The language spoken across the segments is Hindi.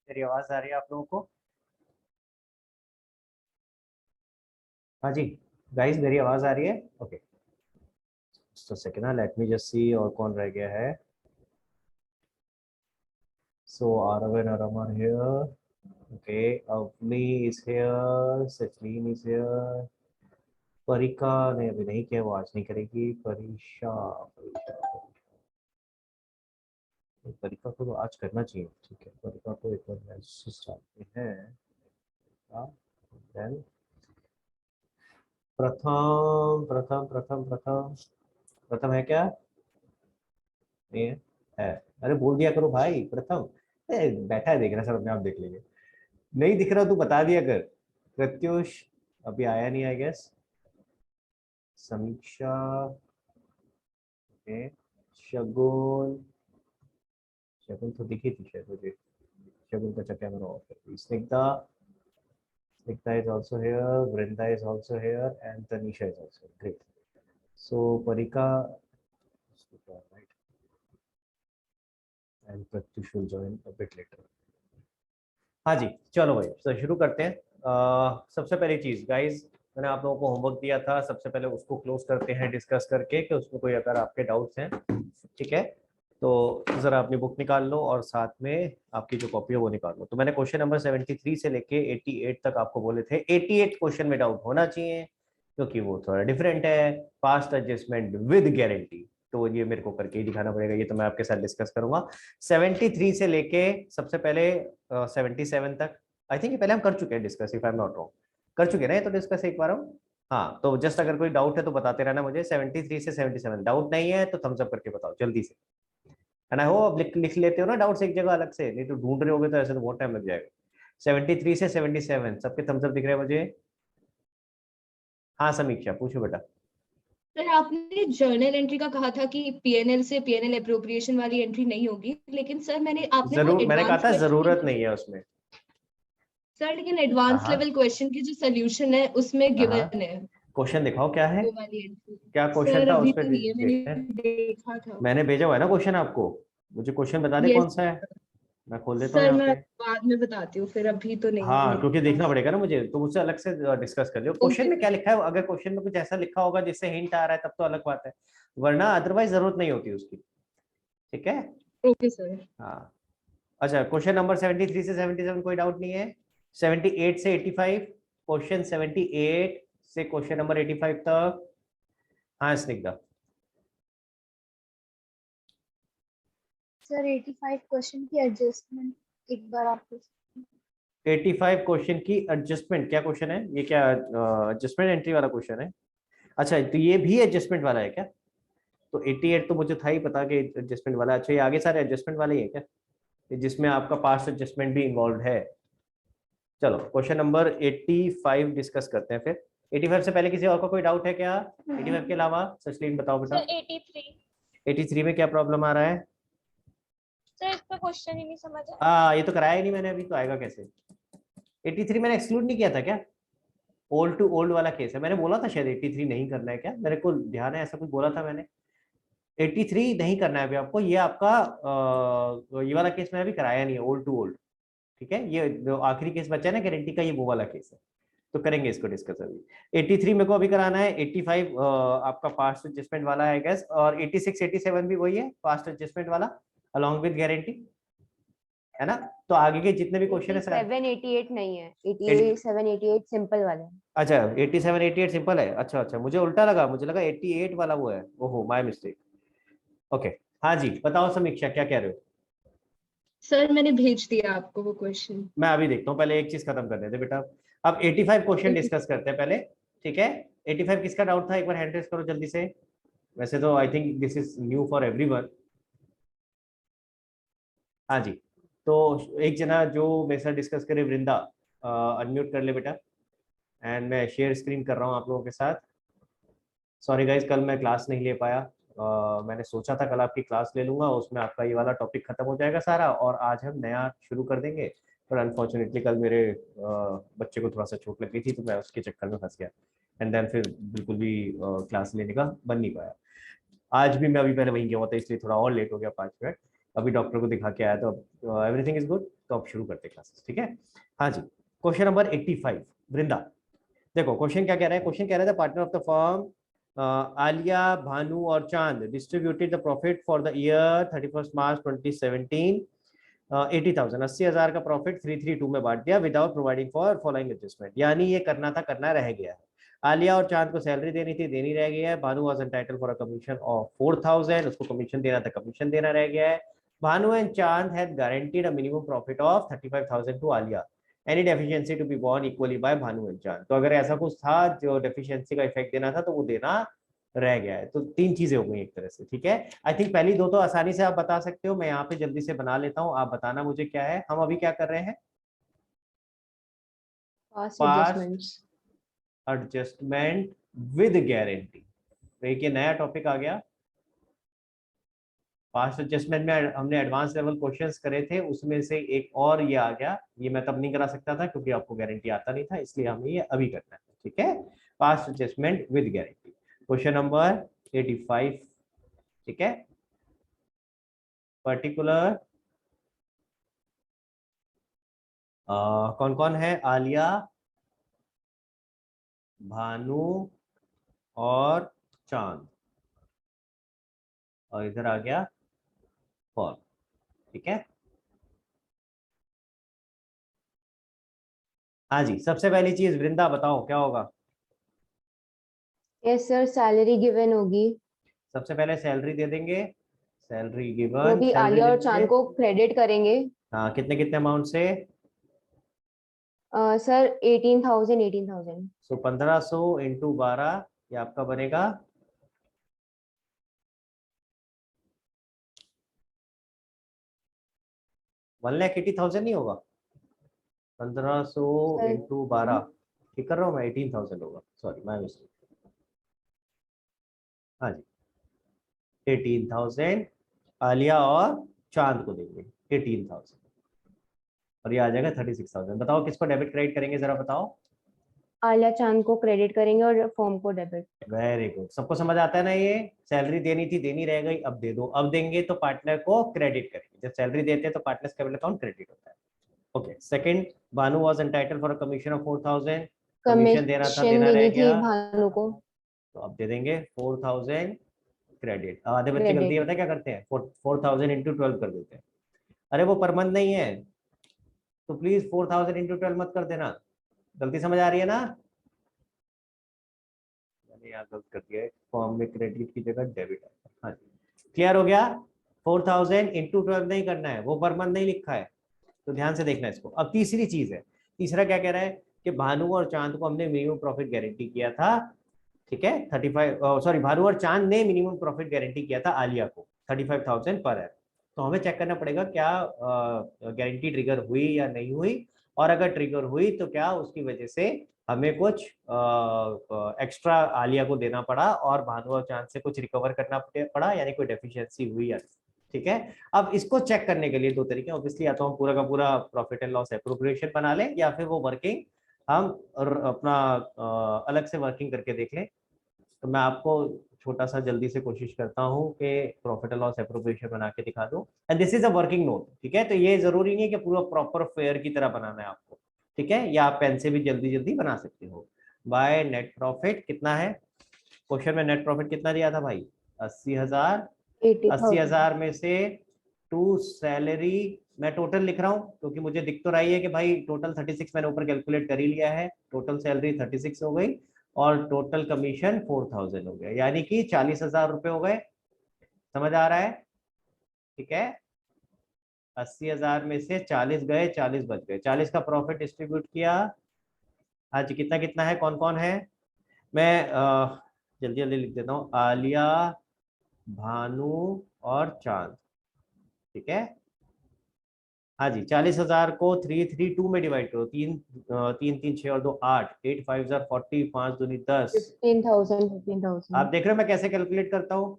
मेरी आवाज आ रही है आप लोगों को? हाँ जी गाइस, मेरी आवाज आ रही है? ओके, तो सेकंड ना, लेट मी जस्ट सी और कौन रह गया है. सो Aarav and Aram are here. Okay, Avni is here. Sachin is here. परिका ने अभी नहीं किया, वो आज नहीं करेगी. परीक्षा परीक्षा परिका को तो आज करना चाहिए. ठीक है, परिका को एक बार मैसेज डालते हैं. देन प्रथम प्रथम प्रथम प्रथम प्रथम है क्या? नहीं है? अरे बोल दिया करो भाई प्रथम. बैठा है, देख रहा सब अपने आप देख लेंगे. नहीं दिख रहा तू बता दिया कर. प्रत्युष अभी आया नहीं आई गेस. समीक्षा. ओके. शगुन. शगुन तो दिखी थी शायद मुझे. शगुन का कैमरा ऑफ है. Snigdha. Snigdha is also here. Vrinda is also here and Tanisha is also here. Great. So Parika, right? And Pratyush will join a bit later. हाँ जी, चलो भाई तो शुरू करते हैं. सबसे पहली चीज गाइज, मैंने आप लोगों को होमवर्क दिया था. सबसे पहले उसको क्लोज करते हैं डिस्कस करके कि उसमें कोई अगर आपके डाउट्स हैं. ठीक है, तो जरा अपनी बुक निकाल लो और साथ में आपकी जो कॉपी है वो निकाल लो. तो मैंने क्वेश्चन नंबर 73 से लेके 88 तक आपको बोले थे. 88 क्वेश्चन में डाउट होना चाहिए क्योंकि वो थोड़ा डिफरेंट है. पास्ट एडजस्टमेंट विद गारंटी, तो ये मेरे को करके ही दिखाना पड़ेगा. ये तो मैं आपके साथ डिस्कस करूंगा. 73 से लेके सबसे पहले 77 तक. आई थिंक पहले हम कर चुके हैं discuss, if I am not wrong. कर चुके हैं ना ये तो डिस्कस एक बार हम. हाँ, तो जस्ट अगर कोई डाउट है तो बताते रहना मुझे. 73 से 77 डाउट नहीं है तो थम्स अप करके बताओ जल्दी से. है ना? हो अब लिख लेते हो ना डाउट्स एक जगह अलग से, नहीं तो ढूंढ रहे होगे तो ऐसे तो बहुत टाइम लग जाएगा. 73 से 77 सबके थम्स अप दिख रहे हैं मुझे. हाँ समीक्षा पूछो बेटा. सर आपने जर्नल एंट्री का कहा था कि पीएनएल से पीएनएल अप्रोप्रिएशन वाली एंट्री नहीं होगी, लेकिन सर आपने वो जरूर, मैंने कहा एडवांस था क्वेश्चन जरूरत नहीं है उसमें. सर, लेकिन एडवांस हाँ लेवल क्वेश्चन की जो सोल्यूशन है उसमें हाँ, गिवन है क्वेश्चन दिखाओ क्या है. वो वाली एंट्री. क्या क्वेश्चन सर था उस अभी पर तो नहीं है, मैंने देखते हैं. देखा था. मैंने भेजा हुआ है ना क्वेश्चन आपको. मुझे क्वेश्चन बता दे यस कौन सा है. मैं खोल देता हूँ सर, यहाँ मैं पे. बाद में बताती हूँ, फिर अभी तो नहीं है हाँ मेरे क्योंकि देखना पास. पड़ेगा ना मुझे, तो मुझसे अलग से डिस्कस कर लियो. क्वेश्चन ओके में क्या सर. लिखा है, अगर क्वेश्चन में कुछ ऐसा लिखा होगा जिससे हिंट आ रहा है तब तो अलग बात है, वरना अदरवाइज जरूरत नहीं होती उसकी. ठीक है. Okay sir. हाँ. अच्छा, क्वेश्चन नंबर 73 से 77 कोई डाउट नहीं है. 78 से 85, क्वेश्चन 78 से क्वेश्चन नंबर 85 तक. हाँ स्निग्धा. सर 85 क्वेश्चन की एडजस्टमेंट एक बार आपको. 85 क्वेश्चन की एडजस्टमेंट क्या क्वेश्चन है ये? क्या एडजस्टमेंट एंट्री वाला क्वेश्चन है? अच्छा, तो ये भी एडजस्टमेंट वाला है क्या? तो 88 तो मुझे था ही पता कि एडजस्टमेंट वाला. अच्छा, ये आगे सारे एडजस्टमेंट वाले ही है क्या, जिसमें आपका पास्ट एडजस्टमेंट भी इन्वॉल्व है? चलो क्वेश्चन नंबर 85 डिस्कस करते हैं फिर. 85 से पहले किसी और को कोई डाउट है क्या? 85 के अलावा सचलीन बताओ बेटा. सर 83। 83 में क्या प्रॉब्लम आ रहा है? सर इसका क्वेश्चन ही नहीं समझ आया. ये तो कराया ही नहीं मैंने अभी, तो आएगा कैसे? 83 मैंने एक्सक्लूड नहीं किया था क्या? ओल्ड टू ओल्ड वाला केस है. मैंने बोला था शायद 83 नहीं करना है क्या, मेरे को ध्यान है ऐसा कुछ बोला था मैंने. 83 नहीं करना है अभी आपको. ये आपका ये वाला केस मैंने अभी कराया नहीं है, ओल्ड टू ओल्ड. ठीक है, ये जो आखिरी केस बचा है ना गारंटी का, ये वो वाला केस है. तो करेंगे इसको डिस्कस अभी. 83 मेरे को अभी कराना है. 85 आपका पास्ट एडजस्टमेंट वाला है गैस, और 86 87 भी वही है पास्ट एडजस्टमेंट वाला अलॉन्ग विद गारंटी. है ना? तो आगे के जितने भी क्वेश्चन है सर. 87 88 नहीं है, 87 88 सिंपल वाले हैं. अच्छा 87 88 सिंपल है. अच्छा अच्छा, मुझे उल्टा लगा, मुझे लगा 88 वाला वो है. ओहो माय मिस्टेक. ओके. हाँ जी बताओ समीक्षा, क्या कह रहे हो? सर मैंने भेज दिया आपको वो क्वेश्चन. मैं अभी देखता हूँ, पहले एक चीज खत्म कर देते बेटा. अब 85 क्वेश्चन डिस्कस करते हैं पहले. ठीक है. 85 किसका डाउट था, एक बार हैंड रेस करो जल्दी से. वैसे तो I think this is new for everyone. हाँ जी. तो एक जना जो मेरे साथ डिस्कस करे, वृंदा, अनम्यूट कर ले बेटा. एंड मैं शेयर स्क्रीन कर रहा हूँ आप लोगों के साथ. सॉरी गाइज, कल मैं क्लास नहीं ले पाया. मैंने सोचा था कल आपकी क्लास ले लूंगा, उसमें आपका ये वाला टॉपिक खत्म हो जाएगा सारा और आज हम नया शुरू कर देंगे. पर अनफॉर्चुनेटली कल मेरे बच्चे को थोड़ा सा चोट लग गई थी तो मैं उसके चक्कर में फंस गया. एंड देन फिर बिल्कुल भी क्लास लेने का बन नहीं पाया. आज भी मैं अभी पहले वहीं गया हुआ था, इसलिए थोड़ा और लेट हो गया 5 मिनट. अभी डॉक्टर को दिखा के आया तो एवरीथिंग इज गुड, तो अब शुरू करते क्लासेस, ठीक है। हाँ जी, क्वेश्चन नंबर 85 वृंदा। देखो क्वेश्चन क्या कह रहा है, क्वेश्चन कह रहा था partner of the firm Alia, Bhanu और चांद distributed the profit for the year 31 मार्च 2017 80,000, 80,000 का प्रॉफिट 332 में बांट दिया without providing for following adjustment. यानी ये करना था, करना रह गया है। आलिया और चांद को सैलरी देनी थी, देनी रह गई है। Bhanu was entitled for a commission of 4,000, उसको कमीशन देना था, कमीशन देना रह गया है। Bhanu and Chand had guaranteed a minimum profit of 35,000 to Alia, any deficiency to be borne equally by Bhanu and Chand. तो अगर ऐसा कुछ था जो डेफिशिएंसी का इफेक्ट देना था तो वो देना रह गया है। तो तीन चीजें हो गई एक तरह से, ठीक है। आई थिंक पहली दो तो आसानी से आप बता सकते हो, मैं यहाँ पे जल्दी से बना लेता हूँ, आप बताना मुझे क्या है। हम अभी क्या कर रहे हैं, Past Past adjustments. Adjustment with guarantee. तो एक ये नया टॉपिक आ गया। पास्ट एडजस्टमेंट में हमने एडवांस लेवल क्वेश्चंस करे थे, उसमें से एक और ये आ गया। ये मैं तब नहीं करा सकता था क्योंकि आपको गारंटी आता नहीं था, इसलिए हमें ये अभी करना है, ठीक है। Past adjustment with guarantee, question number 85, ठीक है। पर्टिकुलर कौन कौन है, आलिया, भानु और चांद, और इधर आ गया फॉर्म, ठीक है। हाँ जी, सबसे पहली चीज वृंदा बताओ क्या होगा। Yes sir, salary given होगी, सबसे पहले सैलरी दे देंगे, सैलरी वो गिवन, भी सैलरी आलिया दे और देंगे। चांद को क्रेडिट करेंगे। हाँ, कितने कितने अमाउंट से, सर 18,000। सो 1500 इंटू 12, ये आपका बनेगा 1,80,000 नहीं होगा, 1500 सर इंटू 12, ठीक कर रहा हूँ मैं, 18,000 होगा, सॉरी माय मिस्टेक। हाँ जी, 18,000 आलिया और चांद को देंगे 18,000, और ये आ जाएगा 36,000। बताओ किसको डेबिट क्रेडिट करेंगे, जरा बताओ। आलिया चांद को क्रेडिट करेंगे और फॉर्म को डेबिट। वेरी गुड, सबको समझ आता है ना। ये सैलरी देनी थी, देनी रह गई, अब दे दो। अब देंगे तो पार्टनर को क्रेडिट करेंगे, जब सैलरी देते हैं तो पार्टनर्स कैपिटल अकाउंट क्रेडिट होता है। Okay, second, Bhanu was entitled for a commission of 4,000, commission देना था, कमीशन देना रह देनी थी गया, भानु को, तो अब दे देंगे 4,000 क्रेडिट। आधे बच्चे गलती क्रेडिट। पता है क्या करते हैं, 4,000 इंटू 12 कर देते हैं। अरे वो पर मंथ नहीं है, तो प्लीज 4,000 इंटू 12 मत कर देना। गलती समझ आ रही है ना, मैंने यहाँ गलत कर दिया है, फॉर्म में क्रेडिट की जगह डेबिट है। हाँ जी, क्लियर हो गया। 4,000 इंटू 12 नहीं करना है, वो पर मंथ नहीं लिखा है, तो ध्यान से देखना इसको। अब तीसरी चीज है, तीसरा क्या कह रहा है कि भानु और चांद को हमने मिनिमम प्रॉफिट गारंटी किया था, ठीक है। 35, सॉरी, भानु और चांद ने मिनिमम प्रॉफिट गारंटी किया था आलिया को 35,000 पर एयर। तो हमें चेक करना पड़ेगा क्या गारंटी ट्रिगर हुई या नहीं हुई, और अगर ट्रिगर हुई तो क्या उसकी वजह से हमें कुछ एक्स्ट्रा आलिया को देना पड़ा और भानु और चांद से कुछ रिकवर करना पड़ा, यानी कोई डेफिशिएंसी हुई या, ठीक है। अब इसको चेक करने के लिए दो तरीके, ऑब्वियसली या तो हम पूरा का पूरा प्रॉफिट एंड लॉस एप्रोप्रिएशन बना लें, या फिर वो वर्किंग हम अपना अलग से वर्किंग करके देख लें। तो मैं आपको छोटा सा जल्दी से कोशिश करता हूँ कि प्रॉफिट एंड लॉस एप्रोप्रिएशन बना के दिखा दूं, and this is a working note, ठीक है। तो ये जरूरी नहीं है कि पूरा प्रॉपर फेयर की तरह बनाना है आपको, ठीक है, या आप पेन से भी जल्दी जल्दी बना सकते हो। बाय नेट प्रॉफिट कितना है, क्वेश्चन में नेट प्रॉफिट कितना दिया था भाई, 80,000। 80,000 में से टू सैलरी, मैं टोटल लिख रहा हूँ क्योंकि मुझे दिख तो रही है कि भाई टोटल 36 मैंने ऊपर कैलकुलेट कर ही लिया है, टोटल सैलरी 36 हो गई और टोटल कमीशन 4,000 हो गया, यानी कि 40,000 रुपए हो गए। समझ आ रहा है, ठीक है। 80,000 में से 40 गए, 40 बच गए, 40 का प्रॉफिट डिस्ट्रीब्यूट किया। हाँ जी, कितना कितना है, कौन कौन है, मैं जल्दी जल्दी लिख देता हूँ, आलिया, भानु और चांद, ठीक है। हाँ जी, 40,000 को 332 में डिवाइड करो, 3 3 3 6 और 2 8, 8 5 40, 5 दूनी 10। 15,000। आप देख रहे हो मैं कैसे कैलकुलेट करता हूँ,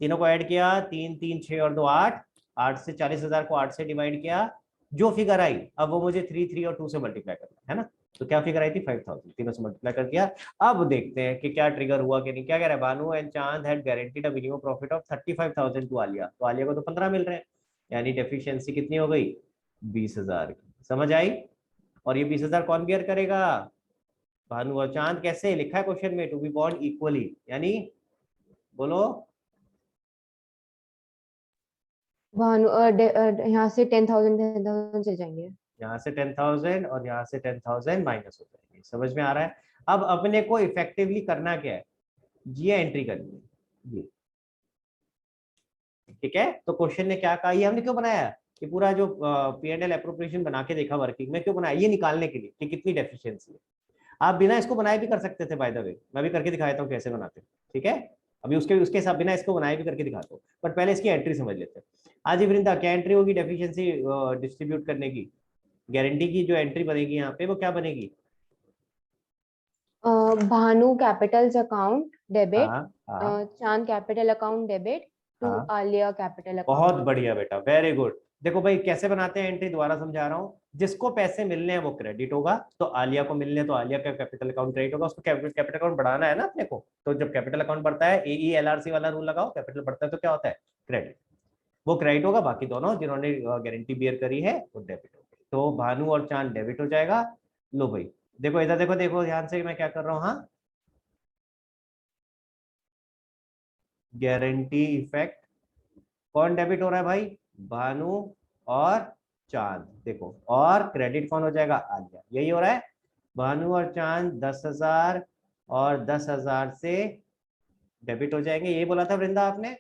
तीनों को ऐड किया, 3 3 6 और 2 8, 8 से 40,000 को 8 से डिवाइड किया, जो फिगर आई अब वो मुझे 3 3 और 2 से मल्टीप्लाई करना है ना। तो क्या फिगर आई थी, 5,000, तीनों से मल्टीप्लाई कर दिया। अब देखते हैं कि क्या ट्रिगर हुआ कि नहीं। क्या कह रहा है, Bhanu and Chand had guaranteed a minimum profit of 35,000 to Alia, तो आलिया को तो 15 मिल रहे हैं, यानी डेफिशिएंसी कितनी हो गई 20,000 की, समझ आई। और ये 20,000 कौन बियर करेगा, भानु और चांद। कैसे लिखा है क्वेश्चन में, टू बी बॉन्ड इक्वली, यानी बोलो भानु यहाँ से 10,000 चले जाएंगे। यहाँ से 10,000 और यहाँ से 10,000 माइनस हो जाएंगे, समझ में आ रहा है। अब अपने को इफेक्टिवली करना क्या है, ये एंट्री करनी है ये, ठीक है। तो क्वेश्चन ने क्या कहा, ये हमने क्यों बनाया कि पूरा जो P&L एप्रोप्रिएशन बना के देखा वर्किंग में, क्यों बनाया, ये निकालने के लिए कि कितनी डेफिशिएंसी है। आप बिना इसको बनाए भी कर सकते थे, बाय द वे मैं भी करके दिखाता हूँ कैसे बनाते हैं, ठीक है। अभी उसके साथ बिना इसको बनाए भी करके दिखाता हूँ, बट पहले इसकी एंट्री समझ लेते हैं। आज ही वृंदा क्या एंट्री होगी डेफिशिएंसी डिस्ट्रीब्यूट करने की, गारंटी की जो एंट्री बनेगी यहाँ पे वो क्या बनेगी, भानु कैपिटल्स अकाउंट डेबिट, हाँ चांद कैपिटल अकाउंट डेबिट टू हाँ, आलिया कैपिटल अकाउंट। बहुत बढ़िया बेटा, वेरी गुड। देखो भाई कैसे बनाते हैं एंट्री, दोबारा समझा रहा हूँ। जिसको पैसे मिलने हैं वो क्रेडिट होगा, तो आलिया को मिलने हैं तो आलिया का कैपिटल अकाउंट क्रेडिट होगा। उसको कैपिटल अकाउंट बढ़ाना है ना अपने को, तो जब कैपिटल अकाउंट बढ़ता है AELRC वाला रूल लगाओ, कैपिटल बढ़ता है तो क्या होता है क्रेडिट, वो क्रेडिट होगा। बाकी दोनों जिन्होंने गारंटी बियर करी है वो डेबिट हो गई। तो भानु और चांद डेबिट हो जाएगा। लो भाई देखो इधर, देखो देखो ध्यान से मैं क्या कर रहा हूँ, हाँ गारंटी इफेक्ट, कौन डेबिट हो रहा है भाई, भानु और चांद, देखो। और क्रेडिट कौन हो जाएगा, आलिया, यही हो रहा है। भानु और चांद 10,000 और 10,000 से डेबिट हो जाएंगे, यही बोला था वृंदा आपने,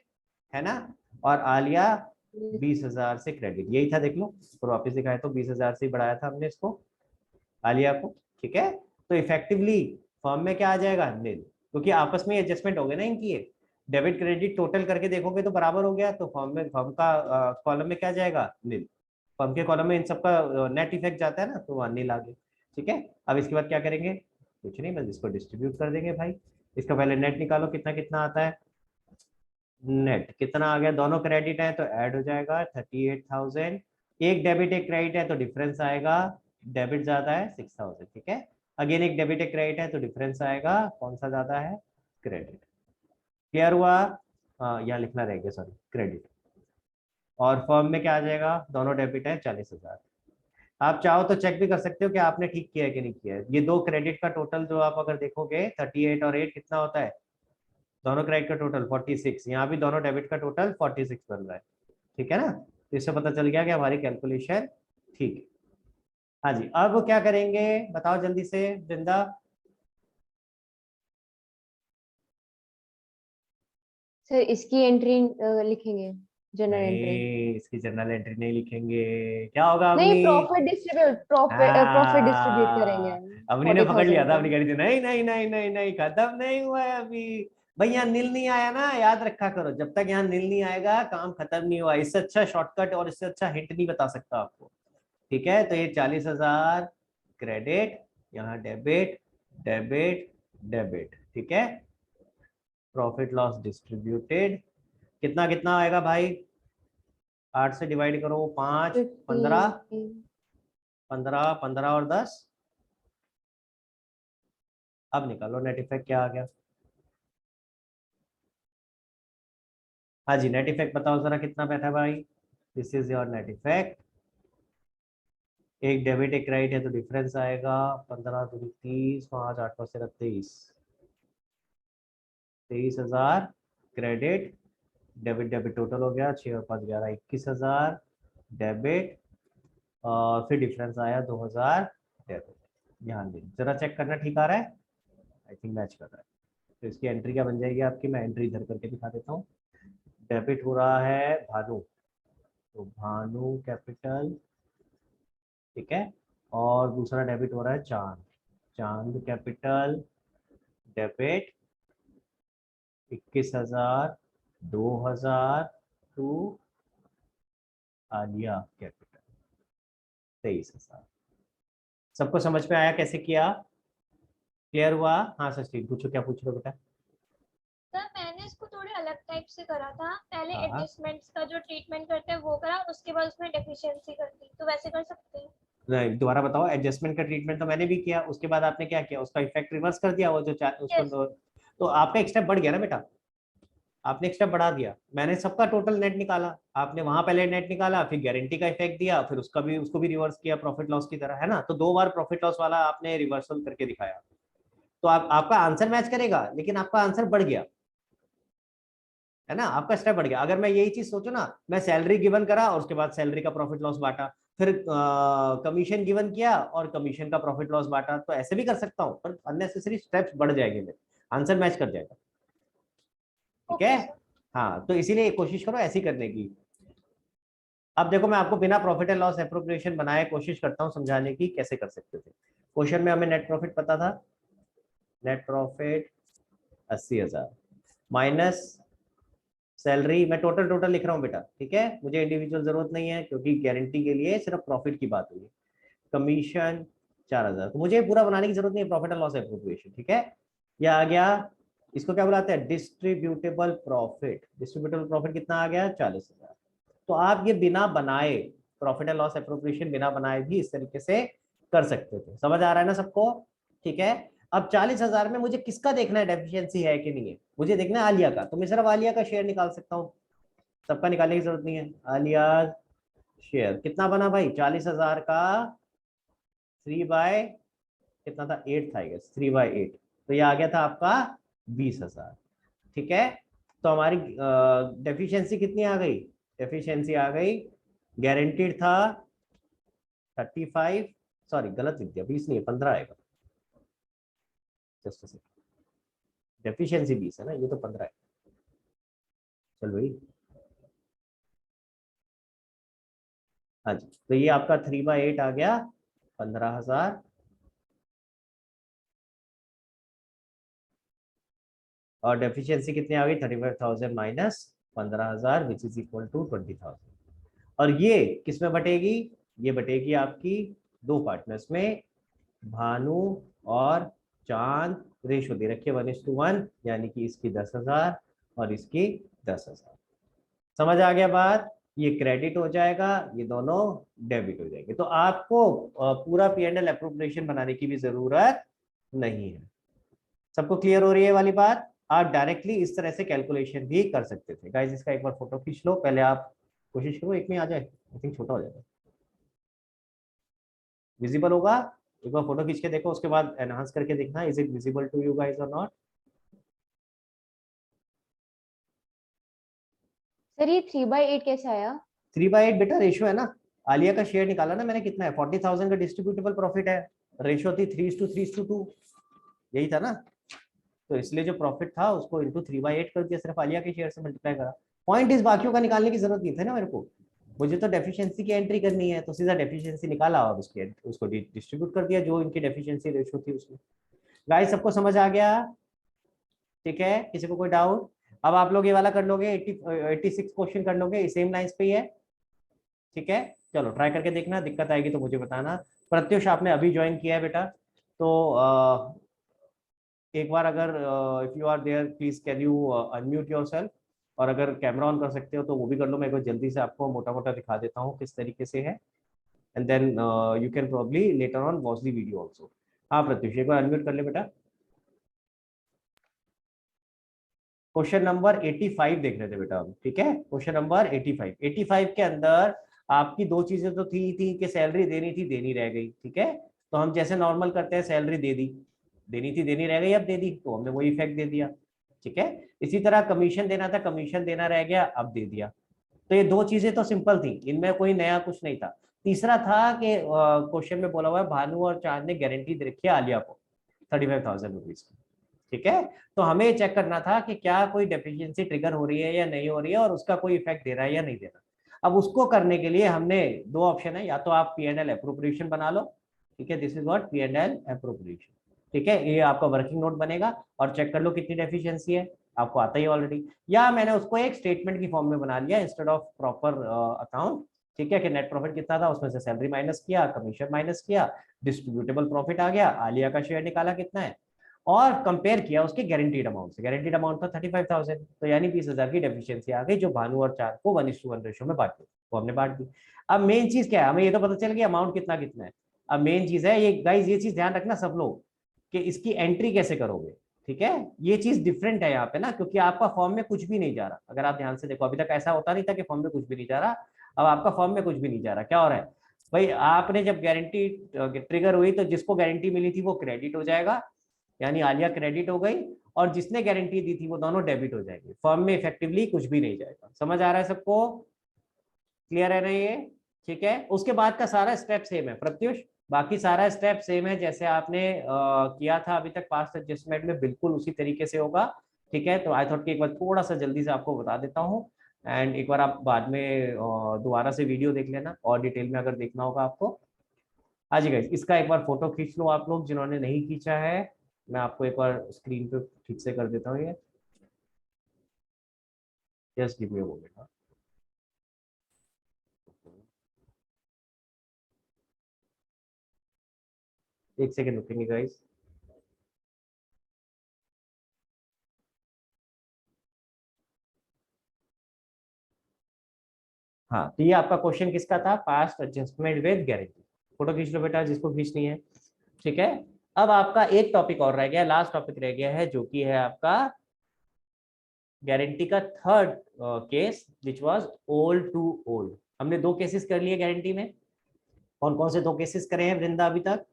है ना। और आलिया 20,000 से क्रेडिट, यही था, देख लो और वापिस दिखाया तो 20,000 से ही बढ़ाया था हमने इसको, आलिया को, ठीक है। तो इफेक्टिवली फॉर्म में क्या आ जाएगा, नील, क्योंकि आपस में एडजस्टमेंट हो गए ना इनकी, ये डेबिट क्रेडिट टोटल करके देखोगे तो बराबर हो गया, तो फॉर्म का कॉलम में क्या जाएगा, नील। फॉर्म के कॉलम में इन सबका नेट इफेक्ट जाता है ना, तो वहाँ नील आ गया, ठीक है। अब इसके बाद क्या करेंगे, कुछ नहीं, बस इसको डिस्ट्रीब्यूट कर देंगे भाई। इसका पहले नेट निकालो, कितना कितना आता है, नेट कितना आ गया, दोनों क्रेडिट है तो ऐड हो जाएगा 38,000, एक डेबिट एक क्रेडिट है तो डिफरेंस आएगा, डेबिट ज्यादा है 6,000, ठीक है। अगेन एक डेबिट एक क्रेडिट है तो डिफरेंस आएगा, कौन सा ज्यादा है, क्रेडिट। क्लियर हुआ, यहाँ लिखना रहेगा सॉरी, क्रेडिट। और फर्म में क्या आ जाएगा, दोनों डेबिट है 40,000। आप चाहो तो चेक भी कर सकते हो कि आपने ठीक किया है कि नहीं किया है। ये दो क्रेडिट का टोटल जो आप अगर देखोगे 38 और 8 कितना होता है, दोनों क्रेडिट का टोटल 46, यहाँ भी दोनों डेबिट का टोटल 46 बन रहा है, ठीक है ना। तो इससे पता चल गया कि हमारी कैलकुलेशन ठीक है। हाँ जी, अब क्या करेंगे बताओ जल्दी से वृंदा। सर इसकी एंट्री लिखेंगे, जनरल एंट्री नहीं, इसकी जनरल एंट्री नहीं लिखेंगे, क्या होगा नहीं, अवनी, प्रॉफिट डिस्ट्रीब्यूट करेंगे अवनी ने पकड़ लिया 40,000 था का। अपनी गाड़ी से, नहीं नहीं नहीं नहीं नहीं, खत्म नहीं हुआ है अभी भाई, यहाँ नील नहीं आया ना, याद रखा करो, जब तक यहाँ नील नहीं आएगा काम खत्म नहीं हुआ। इससे अच्छा शॉर्टकट और इससे अच्छा हिंट नहीं बता सकता आपको, ठीक है। तो ये 40,000 क्रेडिट, यहाँ डेबिट डेबिट डेबिट, ठीक है। प्रॉफिट लॉस डिस्ट्रीब्यूटेड, कितना कितना आएगा भाई, 8 से डिवाइड करो, 5 15 15 15 और 10, अब निकालो नेट इफेक्ट क्या आ गया। हाँ जी, नेट इफेक्ट बताओ जरा कितना बैठा भाई, this is your net effect. एक डेबिट एक क्रेडिट है तो डिफरेंस आएगा 15 दूनी 30, 5 8 से 23, 23,000 क्रेडिट, डेबिट डेबिट टोटल हो गया 6 और 5 11, 21,000 डेबिट, और फिर डिफरेंस आया 2,000 डेबिट। ध्यान दें जरा, चेक करना ठीक आ रहा है, आई थिंक मैच कर रहा है। तो इसकी एंट्री क्या बन जाएगी आपकी, मैं एंट्री इधर करके दिखा देता हूँ। डेबिट हो रहा है भानु, तो भानु कैपिटल, ठीक है। और दूसरा डेबिट हो रहा है Chand, Chand capital debit 21,000, 2,000 to Alia capital 23,000। सबको समझ में आया कैसे किया, क्लियर हुआ। हाँ सचिन पूछो, क्या पूछ रहे हो बेटा। सर मैंने इसको थोड़े अलग टाइप से करा था, पहले हाँ। एडजस्टमेंट्स का जो ट्रीटमेंट करते हैं वो करा, उसके बाद उसमें डेफिशिएंसी कर दी, तो वैसे कर सकते हैं। नहीं दोबारा बताओ, एडजस्टमेंट का ट्रीटमेंट तो मैंने भी किया, उसके बाद आपने क्या किया, उसका इफेक्ट रिवर्स कर दिया, वो जो उसको Yes. तो आपका एक स्टेप बढ़ गया ना बेटा, आपने एक स्टेप बढ़ा दिया, मैंने सबका टोटल नेट निकाला, आपने वहां पहले नेट निकाला, फिर गारंटी का इफेक्ट दिया, फिर उसको भी रिवर्स किया प्रॉफिट लॉस की तरह, है ना। तो 2 बार प्रॉफिट लॉस वाला आपने रिवर्सल करके दिखाया। तो आपका आंसर मैच करेगा, लेकिन आपका आंसर बढ़ गया, है ना, आपका स्टेप बढ़ गया। अगर मैं यही चीज सोचू ना, मैं सैलरी गिवन करा और उसके बाद सैलरी का प्रॉफिट लॉस बांटा, फिर कमीशन गिवन किया और कमीशन का प्रॉफिट लॉस बांटा, तो ऐसे भी कर सकता हूँ, पर अननेसेसरी स्टेप्स बढ़ जाएंगे मेरे, आंसर मैच कर जाएगा। ठीक है, ओके सर। हाँ, तो इसीलिए कोशिश करो ऐसी करने की। अब देखो, मैं आपको बिना प्रॉफिट एंड लॉस एप्रोप्रिएशन बनाए कोशिश करता हूँ समझाने की कैसे कर सकते थे। क्वेश्चन में हमें नेट प्रॉफिट पता था, नेट प्रॉफिट 80,000 माइनस सैलरी, मैं टोटल लिख रहा हूँ बेटा, ठीक है, मुझे इंडिविजुअल जरूरत नहीं है क्योंकि गारंटी के लिए सिर्फ प्रॉफिट की बात हुई है। कमीशन 4,000, तो मुझे पूरा बनाने की जरूरत नहीं है प्रॉफिट एंड लॉस एप्रोप्रिएशन, ठीक है। यह आ गया, इसको क्या बुलाते हैं, डिस्ट्रीब्यूटेबल प्रॉफिट। डिस्ट्रीब्यूटेबल प्रॉफिट कितना आ गया, 40,000। तो आप ये बिना बनाए प्रॉफिट एंड लॉस एप्रोप्रिएशन बिना बनाए भी इस तरीके से कर सकते थे। समझ आ रहा है ना सबको, ठीक है। अब 40,000 में मुझे किसका देखना है, डेफिशिएंसी है कि नहीं है, मुझे देखना है आलिया का, तो मैं सिर्फ आलिया का शेयर निकाल सकता हूँ, सबका निकालने की जरूरत नहीं है। आलिया शेयर कितना बना भाई, 40,000 का 3 बाय कितना था, 8 था, 3/8, तो ये आ गया था आपका 20,000, ठीक है। तो हमारी डेफिशिएंसी कितनी आ गई, डेफिशिएंसी आ गई, गारंटीड था 35, सॉरी गलत लिख दिया, 20 नहीं है, 15 आएगा, जस्ट डेफिशिएंसी 20 है ना, ये तो 15 है। चल भाई, हाँ जी, तो ये आपका 3/8 आ गया 15,000, और डेफिशिएंसी कितनी आ गई, 35,000 minus 15,000 which is equal to 20,000। और ये किस में बटेगी, ये बटेगी आपकी 2 पार्टनर्स में, भानु और चांद, रेशो दे रखी है 1:1, यानी कि इसकी 10,000 और इसकी 10,000। समझ आ गया बात, ये क्रेडिट हो जाएगा, ये दोनों डेबिट हो जाएंगे। तो आपको पूरा P&L एप्रोप्रिएशन बनाने की भी जरूरत नहीं है। सबको क्लियर हो रही है वाली बात, आप डायरेक्टली इस तरह से कैलकुलेशन भी कर सकते थे। गाइस इसका एक बार फोटो खींच लो, पहले आप कोशिश करो एक में आ जाए, आई थिंक छोटा हो जाएगा, विजिबल होगा, एक बार फोटो खींच के देखो, उसके बाद एनहांस करके देखना, is it visible to you guys और नॉट। सर ये 3/8 कैसे आया? 3/8 बेटा रेशियो है ना, आलिया का शेयर निकाला ना मैंने, कितना है, 40,000 का डिस्ट्रीब्यूटेबल प्रॉफिट है, रेशियो थी 3:2, यही था ना। तो इसलिए जो प्रॉफिट था उसको इंटू 3/8 कर दिया, सिर्फ आलिया के शेयर से मल्टीप्लाई करा। पॉइंट इस बाकियों का निकालने की जरूरत नहीं थी ना मेरे को, मुझे तो डेफिशिएंसी की एंट्री करनी है, तो सीधा डेफिशिएंसी निकाला और उसको डिस्ट्रीब्यूट कर दिया जो इनकी डेफिशिएंसी रेशियो थी उसमें। गाइस सबको समझ आ गया, ठीक है, किसी को कोई डाउट? अब आप लोग ये वाला कर लोगे, 86 क्वेश्चन कर लोगे, सेम लाइंस पे ही है, ठीक है। चलो ट्राई करके देखना, दिक्कत आएगी तो मुझे बताना। प्रत्युष आपने अभी ज्वाइन किया है बेटा, तो एक बार अगर if you are there please can you unmute yourself, और अगर कैमरा ऑन कर सकते हो तो वो भी कर लो, मैं एक बार जल्दी से आपको मोटा मोटा दिखा देता हूँ किस तरीके से है, and then you can probably later on watch the video also. हाँ प्रत्युष एक बार अनम्यूट कर ले बेटा। क्वेश्चन नंबर 85 देख रहे थे बेटा हम, ठीक है, क्वेश्चन नंबर 85 के अंदर आपकी 2 चीजें तो थी कि सैलरी देनी थी, देनी रह गई, ठीक है। तो हम जैसे नॉर्मल करते हैं, सैलरी दे दी, देनी थी देनी रह गई, अब दे दी, तो हमने वही इफेक्ट दे दिया, ठीक है। इसी तरह कमीशन देना था, कमीशन देना रह गया, अब दे दिया। तो ये 2 चीजें तो सिंपल थी, इनमें कोई नया कुछ नहीं था। तीसरा था कि क्वेश्चन में बोला हुआ है भानु और चांद ने गारंटी दे रखी है आलिया को 35,000 रुपीज की, ठीक है। तो हमें चेक करना था कि क्या कोई डेफिशिएंसी ट्रिगर हो रही है या नहीं हो रही है, और उसका कोई इफेक्ट दे रहा है या नहीं दे रहा। अब उसको करने के लिए हमने 2 ऑप्शन है, या तो आप P&L एप्रोप्रिएशन बना लो, ठीक है, this is what P&L appropriation, ठीक है, ये आपका वर्किंग नोट बनेगा, और चेक कर लो कितनी डेफिशिएंसी है, आपको आता ही ऑलरेडी, या मैंने उसको एक स्टेटमेंट की फॉर्म में बना लिया इंस्टेड ऑफ प्रॉपर अकाउंट, ठीक है, कि नेट प्रॉफिट कितना था, उसमें से सैलरी माइनस किया, कमीशन माइनस किया, डिस्ट्रीब्यूटेबल प्रॉफिट आ गया, आलिया का शेयर निकाला कितना है, और कंपेयर किया उसके गारंटीड अमाउंट से, गारंटीड अमाउंट था 35,000, तो यानी 20,000 की डेफिशिएंसी आ गई, जो भानु और चांद को 1:1 रेशो में बांट दी, वो हमने बांट दी। अब मेन चीज क्या है, हमें ये तो पता चल गया अमाउंट कितना कितना है। अब मेन चीज है ये गाइस, ये चीज ध्यान रखना सब लोग, कि इसकी एंट्री कैसे करोगे, ठीक है, ये चीज डिफरेंट है यहाँ पे ना, क्योंकि आपका फॉर्म में कुछ भी नहीं जा रहा। अगर आप ध्यान से देखो, अभी तक ऐसा होता नहीं था कि फॉर्म में कुछ भी नहीं जा रहा, अब आपका फॉर्म में कुछ भी नहीं जा रहा। क्या हो रहा है भाई, आपने जब गारंटी ट्रिगर हुई तो जिसको गारंटी मिली थी वो क्रेडिट हो जाएगा, यानी आलिया क्रेडिट हो गई, और जिसने गारंटी दी थी वो दोनों डेबिट हो जाएंगे। फॉर्म में इफेक्टिवली कुछ भी नहीं जाएगा। समझ आ रहा है सबको? क्लियर है ना ये? ठीक है, उसके बाद का सारा स्टेप सेम है प्रत्युष, बाकी सारा स्टेप सेम है जैसे आपने किया था अभी तक पास्ट एडजस्टमेंट में, बिल्कुल उसी तरीके से होगा। ठीक है, तो आई थॉट कि एक बार थोड़ा सा जल्दी से आपको बता देता हूँ, एंड एक बार आप बाद में दोबारा से वीडियो देख लेना और डिटेल में अगर देखना होगा आपको। हाँ जी गाइस, इसका एक बार फोटो खींच लो आप लोग जिन्होंने नहीं खींचा है, मैं आपको एक बार स्क्रीन पे ठीक से कर देता हूँ ये। Just give me a moment. एक सेकेंड रुकेंगे गाइस। हाँ, तो ये आपका क्वेश्चन किसका था? Past adjustment with guarantee. Photo खींच लो बेटा जिसको खींचनी है। ठीक है, अब आपका एक टॉपिक और रह गया, लास्ट टॉपिक रह गया है, जो कि है आपका गारंटी का third case, which was old to old. हमने दो केसेस कर लिए गारंटी में। कौन कौन से दो केसेस करे हैं वृंदा अभी तक?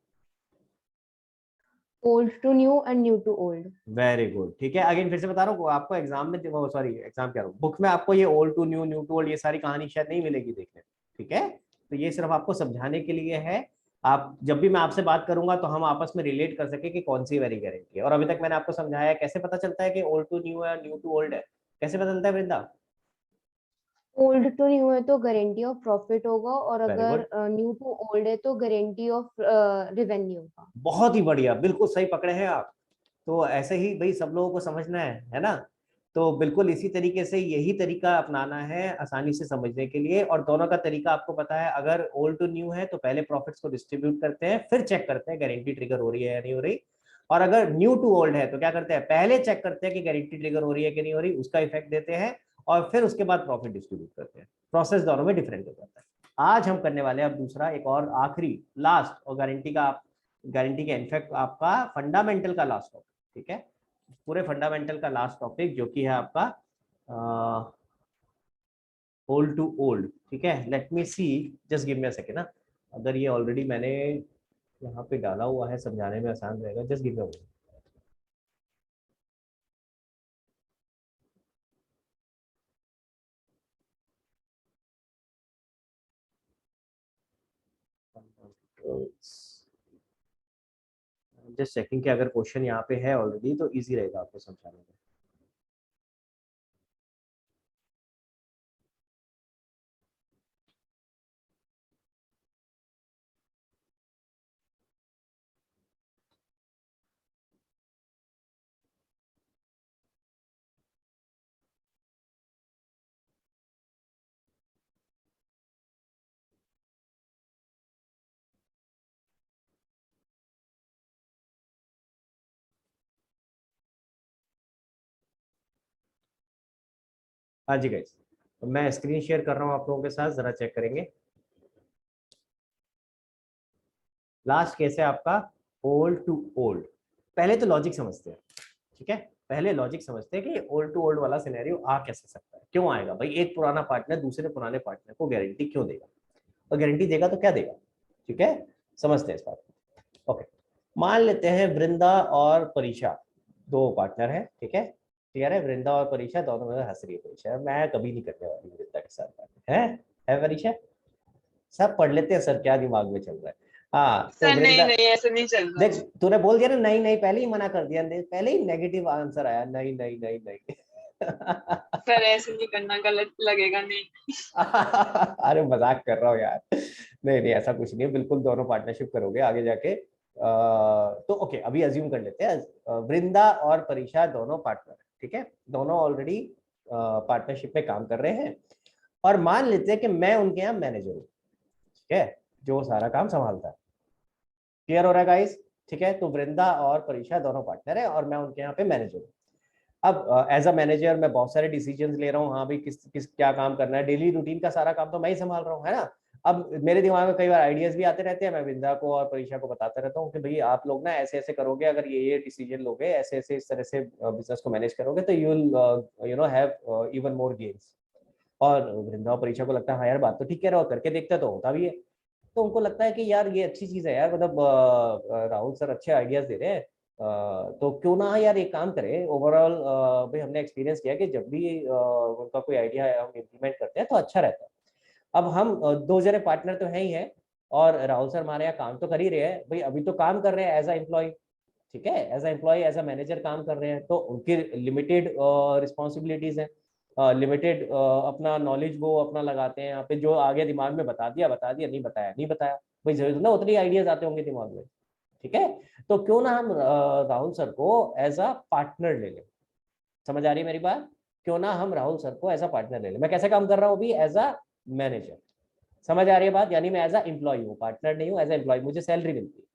Old to new and new to old. Very good. ठीक है, अगेन फिर से बता रहा हूँ, आपको एग्जाम में, सॉरी एग्जाम क्या रहा हूँ, बुक में आपको ये old to new, new to old, ये सारी कहानी शायद नहीं मिलेगी देखने। ठीक है, तो ये सिर्फ आपको समझाने के लिए है। आप जब भी मैं आपसे बात करूंगा तो हम आपस में रिलेट कर सके कि कौन सी वेरी गारंटी है। और अभी तक मैंने आपको समझाया कैसे पता चलता है कि ओल्ड टू न्यू है, न्यू टू ओल्ड है, कैसे पता चलता है वृंदा? ओल्ड टू न्यू है तो गारंटी ऑफ प्रॉफिट होगा, और वेरी अगर गुड, न्यू टू ओल्ड है तो गारंटी ऑफ रेवेन्यू होगा। बहुत ही बढ़िया, बिल्कुल सही पकड़े हैं आप। तो ऐसे ही भाई सब लोगों को समझना है ना? तो बिल्कुल इसी तरीके से यही तरीका अपनाना है आसानी से समझने के लिए। और दोनों का तरीका आपको पता है, अगर ओल्ड टू न्यू है तो पहले प्रॉफिट्स को डिस्ट्रीब्यूट करते हैं, फिर चेक करते हैं गारंटी ट्रिगर हो रही है या नहीं हो रही। और अगर न्यू टू ओल्ड है तो क्या करते हैं, पहले चेक करते हैं कि गारंटी ट्रिगर हो रही है कि नहीं हो रही, उसका इफेक्ट देते हैं, और फिर उसके बाद प्रॉफिट डिस्ट्रीब्यूट करते हैं। प्रोसेस दोनों में डिफरेंट हो जाता है। आज हम करने वाले हैं अब दूसरा, एक और आखिरी लास्ट, और गारंटी का, गारंटी का इनफैक्ट आपका फंडामेंटल का लास्ट टॉपिक। ठीक है, पूरे फंडामेंटल का लास्ट टॉपिक जो कि है आपका ओल्ड टू ओल्ड। ठीक है, let me see, just give me a second ना। अगर ये ऑलरेडी मैंने यहाँ पे डाला हुआ है, समझाने में आसान रहेगा। जस्ट गिव मी अ जस्ट चेकिंग कि अगर क्वेश्चन यहाँ पे है ऑलरेडी तो इजी रहेगा आपको समझाने में। हाँ जी गाइस, तो मैं स्क्रीन शेयर कर रहा हूँ आप लोगों के साथ, जरा चेक करेंगे। लास्ट केस है आपका ओल्ड टू ओल्ड। पहले तो लॉजिक समझते हैं। ठीक है, पहले लॉजिक समझते हैं कि ओल्ड टू ओल्ड वाला सिनेरियो आ कैसे सकता है, क्यों आएगा भाई। एक पुराना पार्टनर दूसरे पुराने पार्टनर को गारंटी क्यों देगा, और गारंटी देगा तो क्या देगा। ठीक है, समझते हैं इस बात को। ओके, मान लेते हैं वृंदा और परीक्षा दो पार्टनर हैं। ठीक है, क्लियर है, वृंदा और परीक्षा दोनों में हंस रही है परीक्षा, मैं कभी नहीं करने वाली वृंदा के साथ बात है परीक्षा। सब पढ़ लेते हैं सर, क्या दिमाग में चल रहा है। हाँ तो सर नहीं वृंदा, नहीं ऐसा नहीं चल रहा देख तूने बोल दिया ना नहीं नहीं, पहले ही मना कर दिया, पहले ही नेगेटिव आंसर आया, नहीं नहीं नहीं नहीं। सर, ऐसे नहीं करना, गलत लगेगा नहीं। अरे मजाक कर रहा हूँ यार, नहीं नहीं ऐसा कुछ नहीं है, बिल्कुल दोनों पार्टनरशिप करोगे आगे जाके। तो ओके, अभी अज्यूम कर लेते हैं वृंदा और परीक्षा दोनों पार्टनर। ठीक है, दोनों ऑलरेडी पार्टनरशिप में काम कर रहे हैं, और मान लेते हैं कि मैं उनके यहाँ मैनेजर हूँ। ठीक है, जो सारा काम संभालता है। क्लियर हो रहा है गाइस? ठीक है, तो वृंदा और परीक्षा दोनों पार्टनर है और मैं उनके यहाँ पे मैनेजर हूँ। अब एज अ मैनेजर मैं बहुत सारे डिसीजंस ले रहा हूँ, हाँ भाई किस किस क्या काम करना है, डेली रूटीन का सारा काम तो मैं ही संभाल रहा हूँ, है ना। अब मेरे दिमाग में कई बार आइडियाज भी आते रहते हैं, मैं विंदा को और परीक्षा को बताता रहता हूँ कि भाई आप लोग ना ऐसे ऐसे करोगे, अगर ये डिसीजन लोगे, ऐसे ऐसे इस तरह से बिजनेस को मैनेज करोगे, तो you will have even more gains. और वृंदा और परीक्षा को लगता है हाँ यार बात तो ठीक कह रहा हो, करके देखते तो होता भी है। तो उनको लगता है कि यार ये अच्छी चीज है यार, मतलब राहुल सर अच्छे आइडियाज दे रहे हैं, तो क्यों ना यार एक काम करें। ओवरऑल भाई हमने एक्सपीरियंस किया कि जब भी उनका कोई आइडिया हम इम्प्लीमेंट करते हैं तो अच्छा रहता है। अब हम दो जने पार्टनर तो हैं ही हैं, और राहुल सर हमारे यहाँ काम तो कर ही रहे हैं भाई, अभी तो काम कर रहे हैं एज अ एम्प्लॉय, ठीक है, as a employee as a manager काम कर रहे हैं, तो उनकी लिमिटेड रिस्पॉन्सिबिलिटीज हैं, लिमिटेड अपना नॉलेज वो अपना लगाते हैं यहाँ पे, जो आगे दिमाग में बता दिया बता दिया, नहीं बताया नहीं बताया, भाई जरूर ना उतने आइडियाज आते होंगे दिमाग में, ठीक है। तो क्यों ना हम राहुल सर को एज अ पार्टनर ले लें। समझ आ रही है मेरी बात? क्यों ना हम राहुल सर को एज अ पार्टनर ले लें। मैं कैसे काम कर रहा हूँ अभी? As a manager. समझ आ रही है बात? यानी मैं एज अ एम्प्लॉय हूँ, पार्टनर नहीं हूँ, एज अ एम्प्लॉय, मुझे सैलरी मिलती है।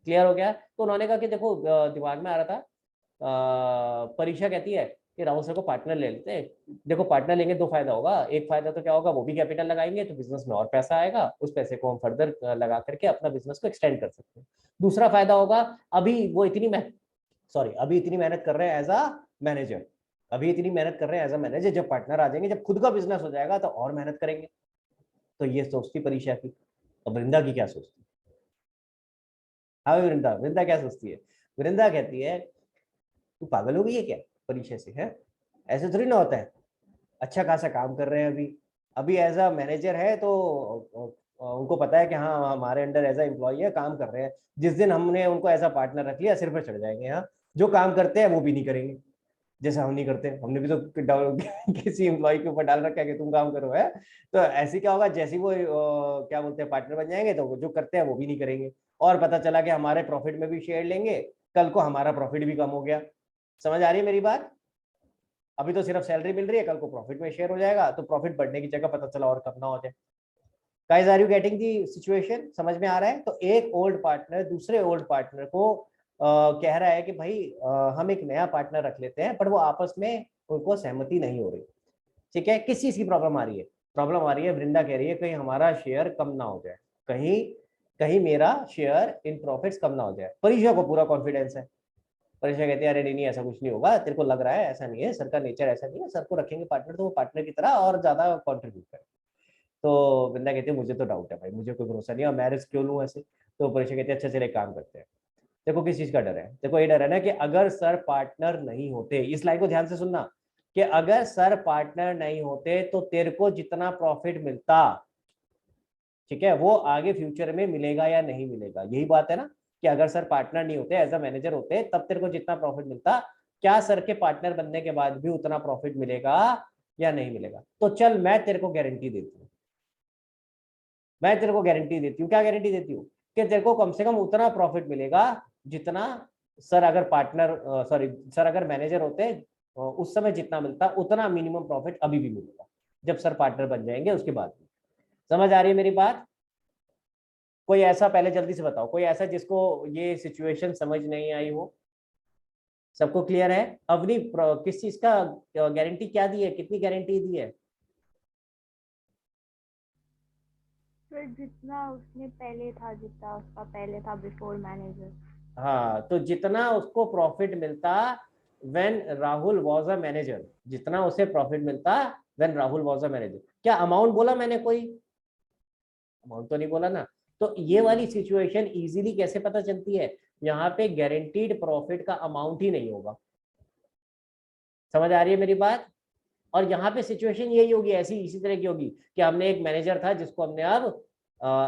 क्लियर हो गया? तो उन्होंने कहा कि देखो दिमाग में आ रहा था, परीक्षा कहती है कि राहुल सर को पार्टनर ले लेते हैं। देखो पार्टनर लेंगे दो फायदा होगा, एक फायदा तो क्या होगा, वो भी कैपिटल लगाएंगे तो बिजनेस में और पैसा आएगा, उस पैसे को हम फर्दर लगा करके अपना बिजनेस को एक्सटेंड कर सकते हैं। दूसरा फायदा होगा, अभी वो इतनी अभी इतनी मेहनत कर रहे हैं एज अ मैनेजर, अभी इतनी मेहनत कर रहे हैं एज अ मैनेजर, जब पार्टनर आ जाएंगे, जब खुद का बिजनेस हो जाएगा तो और मेहनत करेंगे। तो ये सोचती परीक्षा की। और वृंदा की क्या सोचती? हाँ वृंदा, वृंदा क्या सोचती है? वृंदा कहती है तू पागल हो गई है क्या परीक्षा से, है ऐसे थोड़ी ना होता है, अच्छा खासा काम कर रहे हैं अभी, अभी एज अ मैनेजर है तो उनको पता है कि हाँ हमारे अंडर एज अ एम्प्लॉय है, काम कर रहे हैं, जिस दिन हमने उनको एज अ पार्टनर रख लिया सिर पर चढ़ जाएंगे, हाँ जो काम करते हैं वो भी नहीं करेंगे, जैसे हम नहीं करते, हमने भी तो किसी एम्प्लॉय के ऊपर डाल रखा है कि तुम काम करो, है। तो ऐसे क्या होगा, जैसे ही वो क्या बोलते हैं पार्टनर बन जाएंगे तो वो जो करते हैं वो भी नहीं करेंगे, और पता चला कि हमारे प्रॉफिट में भी शेयर लेंगे, कल को हमारा प्रॉफिट भी कम हो गया। समझ आ रही है मेरी बात? अभी तो सिर्फ सैलरी मिल रही है, कल को प्रॉफिट में शेयर हो जाएगा तो प्रॉफिट बढ़ने की जगह पता चला और कम ना हो जाए। Guys are you getting the situation? समझ में आ रहा है? तो एक ओल्ड पार्टनर दूसरे ओल्ड पार्टनर को कह रहा है कि भाई हम एक नया पार्टनर रख लेते हैं, पर वो आपस में उनको सहमति नहीं हो रही, ठीक है। किस चीज की प्रॉब्लम आ रही है? प्रॉब्लम आ रही है, वृंदा कह रही है कहीं हमारा शेयर कम ना हो जाए, कहीं कहीं मेरा शेयर इन प्रॉफिट्स कम ना हो जाए। परीक्षा को पूरा कॉन्फिडेंस है, परीक्षा कहती है अरे नहीं नहीं ऐसा कुछ नहीं होगा, तेरे को लग रहा है, ऐसा नहीं है, सर का नेचर ऐसा नहीं है, सर को रखेंगे पार्टनर तो वो पार्टनर की तरह और ज्यादा कॉन्ट्रीब्यूट करे। तो वृंदा कहती है मुझे तो डाउट है भाई, मुझे कोई भरोसा नहीं है, मैं रिस्क क्यों लूँ ऐसे। तो परीक्षा कहती है अच्छा चले काम करते हैं। देखो किस चीज का डर है? देखो ये डर है ना कि अगर सर पार्टनर नहीं होते, इस लाइन को ध्यान से सुनना, कि अगर सर पार्टनर नहीं होते तो तेरे को जितना प्रॉफिट मिलता, ठीक है, वो आगे फ्यूचर में मिलेगा या नहीं मिलेगा, यही बात है ना, कि अगर सर पार्टनर नहीं होते, एज अ मैनेजर होते, तब तेरे को जितना प्रॉफिट मिलता, क्या सर के पार्टनर बनने के बाद भी उतना प्रॉफिट मिलेगा या नहीं मिलेगा? तो चल मैं तेरे को गारंटी देती हूँ, मैं तेरे को गारंटी देती हूँ, क्या गारंटी देती हूँ, कि तेरे को कम से कम उतना प्रॉफिट मिलेगा जितना सर अगर पार्टनर सॉरी सर अगर मैनेजर होते उस समय जितना मिलता, उतना मिनिमम प्रॉफिट अभी भी मिलेगा जब सर पार्टनर बन जाएंगे उसके बाद। समझ आ रही है मेरी बात? कोई ऐसा, पहले जल्दी से बताओ, कोई ऐसा जिसको ये सिचुएशन समझ नहीं आई हो? सबको क्लियर है? अवनी किस चीज का गारंटी क्या दी है, कितनी गारंटी दी है? फिर जितना उसने पहले था, जितना उसका पहले था बिफोर मैनेजर। हाँ, तो जितना उसको प्रॉफिट मिलता when Rahul was a manager, जितना उसे प्रॉफिट मिलता when Rahul was a manager. क्या अमाउंट बोला मैंने? कोई अमाउंट तो नहीं बोला ना। तो ये वाली सिचुएशन इजीली कैसे पता चलती है? यहाँ पे गारंटीड प्रॉफिट का अमाउंट ही नहीं होगा। समझ आ रही है मेरी बात? और यहाँ पे सिचुएशन यही होगी, ऐसी इसी तरह की होगी कि हमने एक मैनेजर था जिसको हमने अब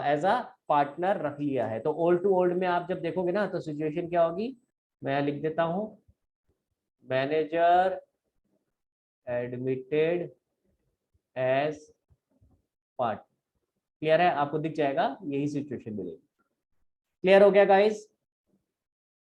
एज अ पार्टनर रख लिया है। तो ओल्ड टू ओल्ड में आप जब देखोगे ना तो सिचुएशन क्या होगी, मैं लिख देता हूं, manager admitted as part. Clear है? आपको दिख जाएगा, यही सिचुएशन मिलेगी। क्लियर हो गया गाइस?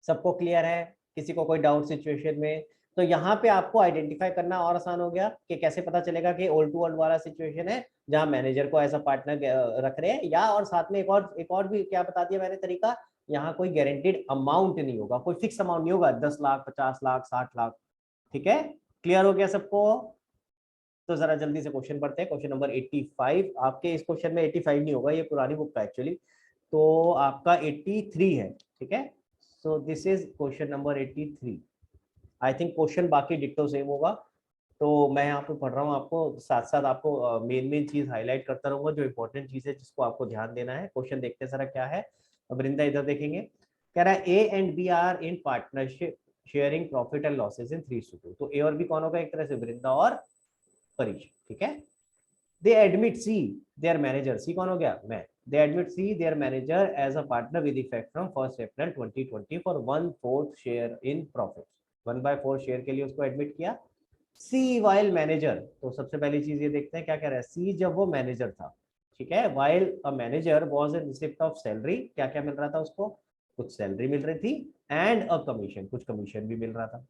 सबको क्लियर है? किसी को कोई डाउट सिचुएशन में? तो यहाँ पे आपको आइडेंटिफाई करना और आसान हो गया कि कैसे पता चलेगा कि ओल्ड टू ओल्ड वाला सिचुएशन है जहाँ मैनेजर को ऐसा पार्टनर रख रहे हैं, या और साथ में एक और भी क्या बता दिया मैंने तरीका, यहाँ कोई गारंटेड अमाउंट नहीं होगा, कोई फिक्स अमाउंट नहीं होगा, 10 लाख 50 लाख 60 लाख। ठीक है? क्लियर हो गया सबको? तो जरा जल्दी से क्वेश्चन पढ़ते हैं। क्वेश्चन नंबर 85, आपके इस क्वेश्चन में 85 नहीं होगा, ये पुरानी बुक का एक्चुअली, तो आपका 83 है, ठीक है। So this is question number 83। I think question बाकी डिट्टो सेम होगा, तो मैं यहाँ पे पढ़ रहा हूँ, आपको साथ साथ आपको मेन चीज हाईलाइट करता रहूंगा, जो इंपॉर्टेंट चीज है जिसको आपको ध्यान देना है। क्वेश्चन देखते हैं जरा क्या है। अब वृंदा इधर देखेंगे, कह रहा है A and B are in partnership sharing profit and losses in 3:2। तो ए और बी कौन होगा? एक तरह से वृंदा और परीश, ठीक है। They admit C their manager, C कौन हो गया? मैं। They admit C their manager as a partner with effect from 1 April 2020 for 1/4 share in profit. 1/4 share के लिए उसको एडमिट किया। सी वाइल मैनेजर, तो सबसे पहली चीज ये देखते हैं क्या कह रहा है। सी जब वो मैनेजर था, ठीक है, while a manager was in receipt of salary, क्या क्या मिल रहा था उसको? कुछ सैलरी मिल रही थी, एंड अ कमीशन, कुछ कमीशन भी मिल रहा था।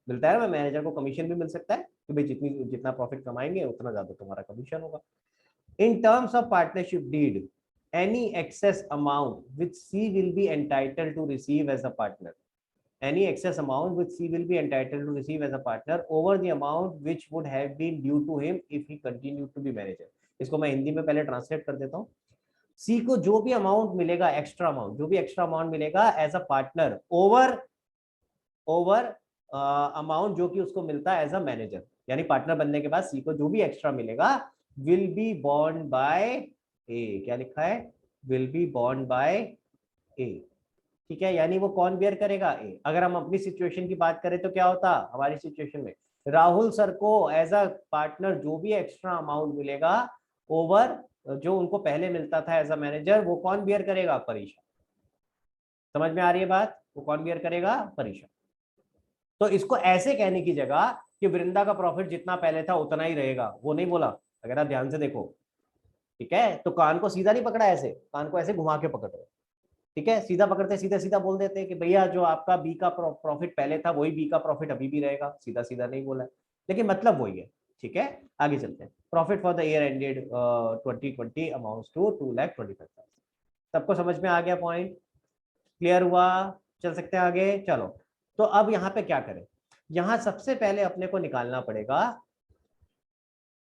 मिलता है ना, मैनेजर को कमीशन भी मिल सकता है कि भाई जितना प्रॉफिट कमाएंगे उतना ज्यादा तुम्हारा कमीशन होगा। In terms of partnership deed, any excess amount which C will be entitled to receive as a partner, any excess amount which C will be entitled to receive as a partner over the amount which would have been due to him if he continued to be manager। इसको मैं हिंदी में पहले ट्रांसलेट कर देता हूँ। सी को जो भी अमाउंट मिलेगा, एक्स्ट्रा अमाउंट, जो भी एक्स्ट्रा अमाउंट मिलेगा as a partner over amount जो कि उसको मिलता है एज अ मैनेजर, यानी पार्टनर बनने के बाद सी को जो भी एक्स्ट्रा मिलेगा will be borne by A. क्या लिखा है? Will be borne by A, ठीक है, यानी वो कौन बेयर करेगा? ए। अगर हम अपनी सिचुएशन की बात करें तो क्या होता हमारी सिचुएशन में? राहुल सर को एज अ पार्टनर जो भी एक्स्ट्रा अमाउंट मिलेगा ओवर जो उनको पहले मिलता था एज अ मैनेजर, वो कौन बेयर करेगा? परीक्षा। समझ में आ रही है बात? वो कौन बेयर करेगा? परीक्षा। तो इसको ऐसे कहने की जगह कि वृंदा का प्रॉफिट जितना पहले था उतना ही रहेगा, वो नहीं बोला। अगर आप ध्यान से देखो, ठीक है, तो कान को सीधा नहीं पकड़ा, ऐसे कान को ऐसे घुमा के पकड़ रहे, ठीक है। सीधा पकड़ते सीधा सीधा बोल देते हैं कि भैया जो आपका बी का प्रॉफिट पहले था वही बी का प्रॉफिट अभी भी रहेगा, सीधा सीधा नहीं बोला है, लेकिन मतलब वही है, ठीक है। आगे चलते हैं। Profit for the year ended 2020 amounts to 2,25,000। सबको समझ में आ गया? पॉइंट क्लियर हुआ? चल सकते हैं आगे, चलो। तो अब यहाँ पे क्या करें? यहाँ सबसे पहले अपने को निकालना पड़ेगा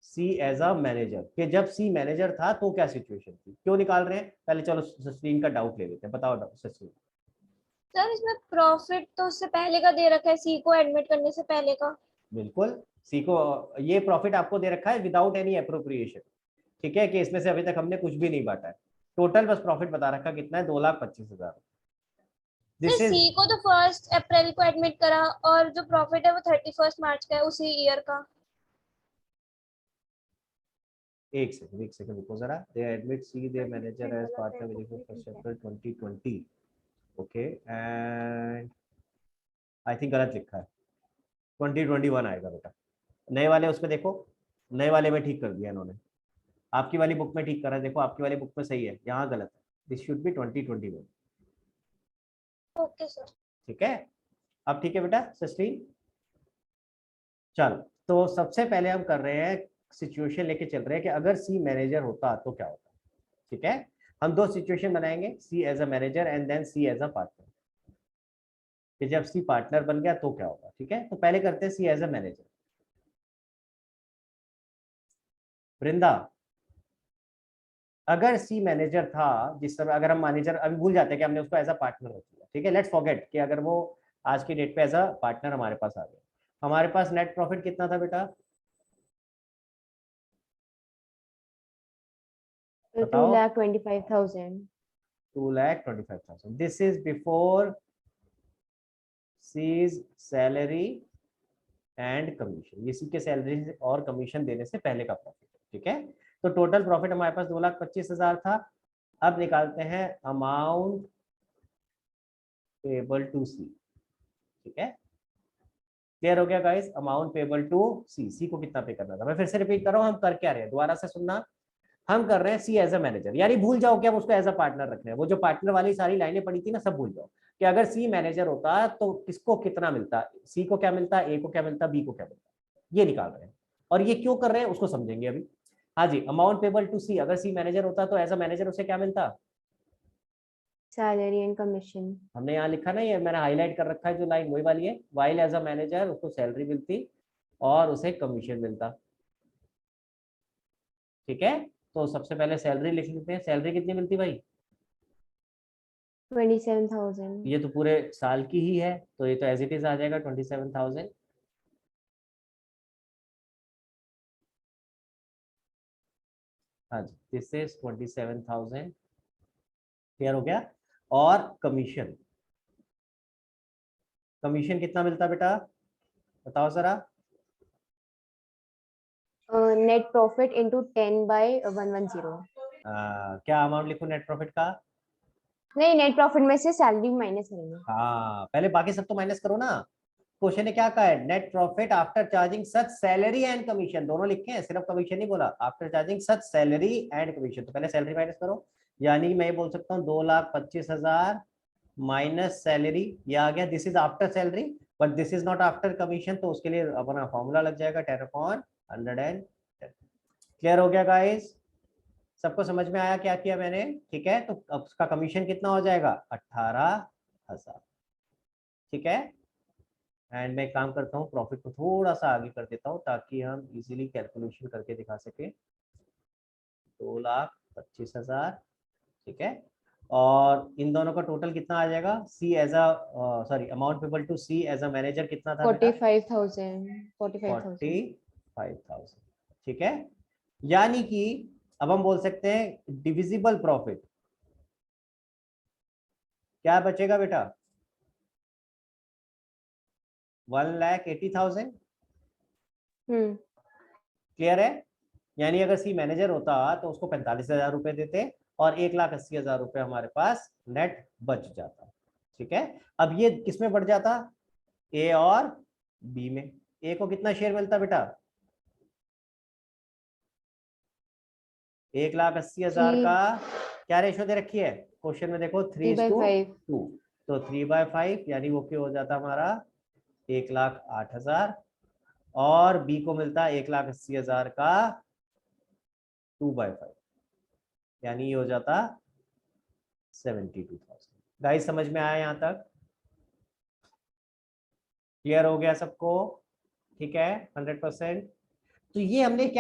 सी एज अ मैनेजर, कि जब सी मैनेजर था तो क्या सिचुएशन थी। क्यों निकाल रहे हैं? पहले चलो सस्टीन का डाउट ले लेते हैं। बताओ सस्टीन। सर इसमें प्रॉफिट तो उससे पहले का दे रखा है, सी को एडमिट करने से पहले का। बिल्कुल, सी को ये प्रॉफिट आपको दे रखा है विदाउट एनी अप्रोप्रिएशन, ठीक है, कि इसमें से अभी तक हमने कुछ भी नहीं बांटा है। टोटल बस प्रॉफिट बता रखा कितना है? 2,25,000। सर दिस इज, सी को तो 1 अप्रैल को एडमिट करा और जो प्रॉफिट है वो 31 मार्च का है उसी ईयर का। एक सेकंड रुको जरा। They admit C their manager as partner with effect 1 April 2020, okay, and I think गलत लिखा है, 2021 आएगा बेटा। नए वाले उसमें देखो, नए वाले में ठीक कर दिया इन्होंने, आपकी वाली बुक में ठीक करा है, देखो आपकी वाली बुक में सही है, यहाँ गलत है। This should be 2021, okay sir. ठीक है। अब ठीक है बेटा सस्टीन, चलो। तो सबसे पहले हम कर रहे हैं, सिचुएशन लेके चल रहे हैं कि अगर सी मैनेजर होता तो क्या होता, ठीक है। हम दो सिचुएशन बनाएंगे, C as a manager and then C as a partner, कि जब सी पार्टनर बन गया तो क्या होगा, ठीक है। तो पहले करते हैं सी एज अ मैनेजर। वृंदा, अगर सी मैनेजर था जिस समय, अगर हम मैनेजर अभी भूल जाते हैं कि हमने उसको एज अ पार्टनर रख लिया, ठीक है, लेट्स फॉरगेट कि अगर वो आज की डेट पे एज अ पार्टनर हमारे पास आ गया, हमारे पास नेट प्रॉफिट कितना था बेटा? बताओ। 2,25,000। 2,25,000। This is before C's salary and commission, ये सी के सैलरी और कमीशन देने से पहले का प्रॉफिट, ठीक है। तो टोटल प्रॉफिट हमारे पास 2,25,000 था। अब निकालते हैं अमाउंट पेबल टू सी, ठीक है। क्लियर हो गया गाइस? अमाउंट पेबल टू सी, सी को कितना पे करना था। मैं फिर से रिपीट कर रहा हूँ, हम कर क्या रहे हैं, दोबारा से सुनना। हम कर रहे हैं सी एज अ मैनेजर, यानी भूल जाओ कि हम उसको एज अ पार्टनर रख रहे हैं। वो जो पार्टनर वाली सारी लाइनें पड़ी थी ना, सब भूल जाओ कि अगर सी मैनेजर होता तो किसको कितना मिलता, सी को क्या मिलता, ए को क्या मिलता, बी को क्या मिलता, ये निकाल रहे हैं। और ये क्यों कर रहे हैं उसको समझेंगे अभी। हाँ जी, अमाउंट पेबल टू सी, अगर सी मैनेजर होता तो एज अ मैनेजर उसे क्या मिलता? Salary and commission. हमने यहाँ लिखा ना, ये मैंने हाईलाइट कर रखा है जो लाइन, वही वाली है। वाइल एज अ मैनेजर उसको सैलरी मिलती और उसे कमीशन मिलता, ठीक है, तो सबसे पहले सैलरी लिख लेते हैं। सैलरी कितनी मिलती भाई? 27,000। ये तो पूरे साल की ही है, तो ये तो एज इट इज आ जाएगा 27,000। हाँ जी, दिस इज 27,000। क्लियर हो गया। और कमीशन, कमीशन कितना मिलता बेटा, बताओ जरा। Net profit into 10/110। क्या अमाउंट लिखूं नेट प्रॉफिट का? नहीं, नेट प्रॉफिट में से सैलरी माइनस करेंगे। हाँ, पहले बाकी सब तो माइनस करो ना। क्वेश्चन ने क्या कहा है, net profit after charging such salary and commission, दोनों लिखे हैं, सिर्फ कमीशन नहीं बोला। After charging such salary and commission, तो पहले सैलरी माइनस करो, यानी मैं ये बोल सकता हूँ 2,25,000 माइनस सैलरी, ये आ गया। This is after salary but this is not after commission, तो उसके लिए अपना फॉर्मूला लग जाएगा 10/110। क्लियर हो गया गाइस? सबको समझ में आया क्या किया मैंने? ठीक है, तो अब उसका कमीशन कितना हो जाएगा, 18,000। ठीक है, एंड मैं एक काम करता हूँ, प्रॉफिट को थोड़ा सा आगे कर देता हूँ ताकि हम इजीली कैलकुलेशन करके दिखा सके। 2,25,000, ठीक है, और इन दोनों का टोटल कितना आ जाएगा? C as a sorry, amount payable to C as a manager कितना था बेटा? 45,000। 45,000। ठीक है, यानी कि अब हम बोल सकते हैं डिविजिबल प्रॉफिट क्या बचेगा बेटा? 1,80,000। क्लियर है? यानी अगर सी मैनेजर होता तो उसको 45,000 रुपए देते और 1,80,000 रुपए हमारे पास नेट बच जाता। ठीक है, अब ये किसमें बढ़ जाता? ए और बी में। ए को कितना शेयर मिलता बेटा? 1,80,000 का क्या रेशो दे रखी है क्वेश्चन में, देखो 3:2, तो 3/5, यानी वो क्या हो जाता हमारा 1,08,000, और बी को मिलता है 1,80,000 का 2/5, यानी ये हो जाता 72,000। गाइस समझ में आया यहाँ तक? क्लियर हो गया सबको? ठीक है, 100%। तो ये हमने क्या